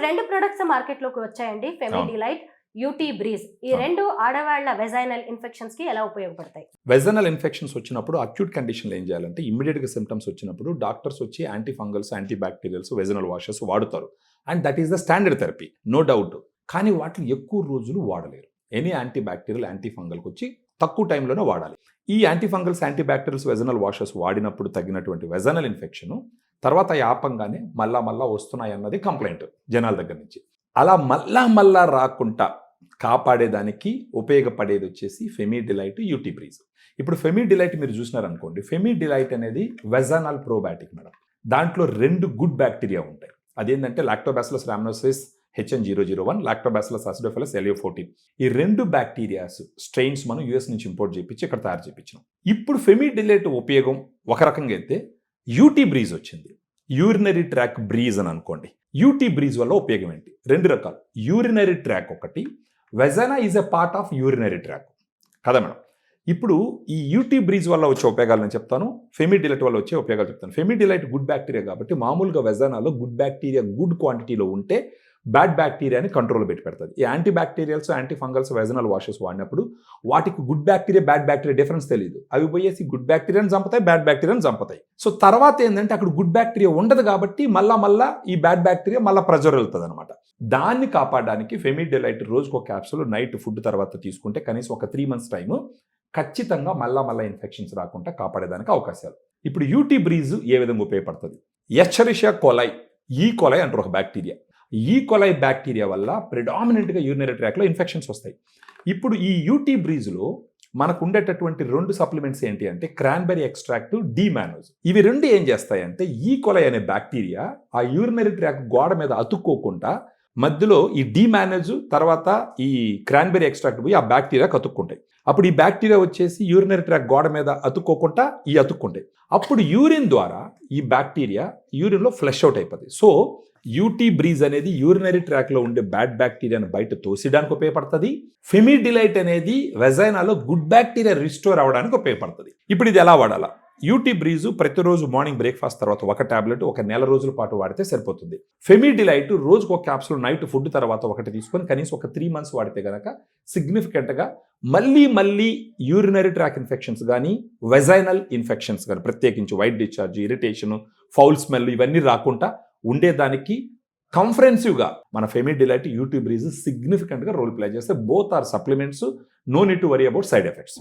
రెండు ప్రొడక్ట్స్ మార్కెట్లోకి వచ్చాయండి, ఫెమి డిలైట్, యూటీ బ్రీజ్. ఈ రెండు ఆడవాళ్ల వెజైనల్ ఇన్ఫెక్షన్స్ కి ఎలా ఉపయోగపడతాయి? వెజైనల్ ఇన్ఫెక్షన్స్ వచ్చినప్పుడు అక్యూట్ కండిషన్లో ఏం చేయాలంటే ఇమ్మీడియట్ గా సిమ్టమ్స్ వచ్చినప్పుడు డాక్టర్స్ వచ్చి antifungals, antibacterials, vaginal washes వాడుతారు. And that is the standard therapy, no doubt. కానీ వాటిని ఎక్కువ రోజులు వాడలేరు. ఎనీ యాంటీ బ్యాక్టీరియల్, యాంటీ ఫంగల్కి వచ్చి తక్కువ టైంలోనే వాడాలి. ఈ antifungals, antibacterials, vaginal washes వాడినప్పుడు తగ్గినటువంటి వెజైనల్ ఇన్ఫెక్షన్ తర్వాత యాపంగానే మళ్ళా వస్తున్నాయి అన్నది కంప్లైంట్ జనాల దగ్గర నుంచి. అలా మళ్ళా రాకుండా కాపాడేదానికి ఉపయోగపడేది వచ్చేసి ఫెమి డిలైట్, యూటీ బ్రీజ్. ఇప్పుడు ఫెమి డిలైట్ మీరు చూసినారనుకోండి, ఫెమి డిలైట్ అనేది వెజైనల్ ప్రోబయాటిక్ మేడం. దాంట్లో 2 గుడ్ బ్యాక్టీరియా ఉంటాయి. అదేంటంటే Lactobacillus రామనోసిస్ HN001, Lactobacillus acidophilus LA14. ఈ 2 బ్యాక్టీరియాస్ స్ట్రెయిన్స్ మనం US నుంచి ఇంపోర్ట్ చేయించి ఇక్కడ తయారు చేయించినాం. ఇప్పుడు ఫెమి డిలైట్ ఉపయోగం ఒక రకంగా అయితే యూటీ బ్రీజ్ వచ్చింది. యూరినరీ ట్రాక్ బ్రీజ్ అని అనుకోండి. యూటీ బ్రీజ్ వల్ల ఉపయోగం ఏంటి? 2 రకాలు. యూరినరీ ట్రాక్ ఒకటి, vagina is a part of urinary tract కదా మేడం. ఇప్పుడు ఈ యూటీ బ్రీజ్ వల్ల వచ్చే ఉపయోగాలు నేను చెప్తాను, ఫెమి డిలైట్ వల్ల వచ్చే ఉపయోగాలు చెప్తాను. ఫెమి డిలైట్ గుడ్ బ్యాక్టీరియా కాబట్టి మామూలుగా వెజైనాలో గుడ్ బ్యాక్టీరియా గుడ్ క్వాంటిటీలో ఉంటే బ్యాడ్ బ్యాక్టీరియాని కంట్రోల్ పెడుతుంది. ఈ anti bacterials, anti fungals, vaginal washes వాడినప్పుడు వాటికి good bacteria, bad bacteria difference తెలియదు. అవి పోయేసి గుడ్ బ్యాక్టీరియాని చంపుతాయి, బ్యాడ్ బ్యాక్టీరియాని చంపుతాయి. సో తర్వాత ఏంటంటే అక్కడ గుడ్ బ్యాక్టీరియా ఉండదు కాబట్టి మళ్ళా ఈ బ్యాడ్ బ్యాక్టీరియా మళ్ళీ ప్రెజర్ వెళ్తుంది అనమాట. దాన్ని కాపాడడానికి ఫెమి డిలైట్ రోజుకు ఒక క్యాప్సూల్ నైట్ ఫుడ్ తర్వాత తీసుకుంటే కనీసం ఒక 3 months టైము ఖచ్చితంగా మళ్ళా ఇన్ఫెక్షన్స్ రాకుండా కాపాడేదానికి అవకాశాలు. ఇప్పుడు యూటీ బ్రీజ్ ఏ విధంగా ఉపయోగపడుతుంది? ఎస్చెరిషియా కోలై, ఈ కోలై అంటారు ఒక బ్యాక్టీరియా. ఈ కోలై బ్యాక్టీరియా వల్ల ప్రిడామినెంట్గా యూరినరీ ట్రాక్లో ఇన్ఫెక్షన్స్ వస్తాయి. ఇప్పుడు ఈ యూటీ బ్రీజ్లో మనకు ఉండేటటువంటి 2 సప్లిమెంట్స్ ఏంటి అంటే క్రాన్బెర్రీ ఎక్స్ట్రాక్ట్, డిమానోజ్. ఇవి 2 ఏం చేస్తాయంటే ఈ కోలై అనే బ్యాక్టీరియా ఆ యూరినరీ ట్రాక్ గోడ మీద అతుక్కోకుండా మధ్యలో ఈ డిమానోజ్ తర్వాత ఈ క్రాన్బెర్రీ ఎక్స్ట్రాక్ట్ పోయి ఆ బ్యాక్టీరియా అతుక్కుంటాయి. అప్పుడు ఈ బ్యాక్టీరియా వచ్చేసి యూరినరీ ట్రాక్ గోడ మీద అతుక్కోకుండా అతుక్కుంటాయి. అప్పుడు యూరిన్ ద్వారా ఈ బ్యాక్టీరియా యూరిన్లో ఫ్లష్ అవుట్ అయిపోతుంది. సో యూటీ బ్రీజ్ అనేది యూరినరీ ట్రాక్లో ఉండే బ్యాడ్ బ్యాక్టీరియాను బయట తోసేయడానికి ఉపయోగపడుతుంది. ఫెమి డిలైట్ అనేది వెజైనాలో గుడ్ బ్యాక్టీరియా రిస్టోర్ అవ్వడానికి ఉపయోగపడుతుంది. ఇప్పుడు ఇది ఎలా వాడాలా? యూటీ బ్రీజు ప్రతిరోజు మార్నింగ్ బ్రేక్ఫాస్ట్ తర్వాత ఒక టాబ్లెట్ 1 నెల రోజుల పాటు వాడితే సరిపోతుంది. ఫెమి డిలైట్ రోజుకు ఒక క్యాప్సూల్ నైట్ ఫుడ్ తర్వాత ఒకటి తీసుకొని కనీసం ఒక 3 months వాడితే కనుక సిగ్నిఫికెంట్గా మళ్ళీ యూరినరీ ట్రాక్ ఇన్ఫెక్షన్స్ కానీ వెజైనల్ ఇన్ఫెక్షన్స్ కానీ ప్రత్యేకించి white discharge, irritation, foul smell ఇవన్నీ రాకుండా ఉండేదానికి కంఫరెన్సివ్గా మన ఫెమి డిలైట్, యూటీ బ్రీజ్ సిగ్నిఫికెంట్గా రోల్ ప్లే చేస్తే both are supplements, no need to worry about side effects.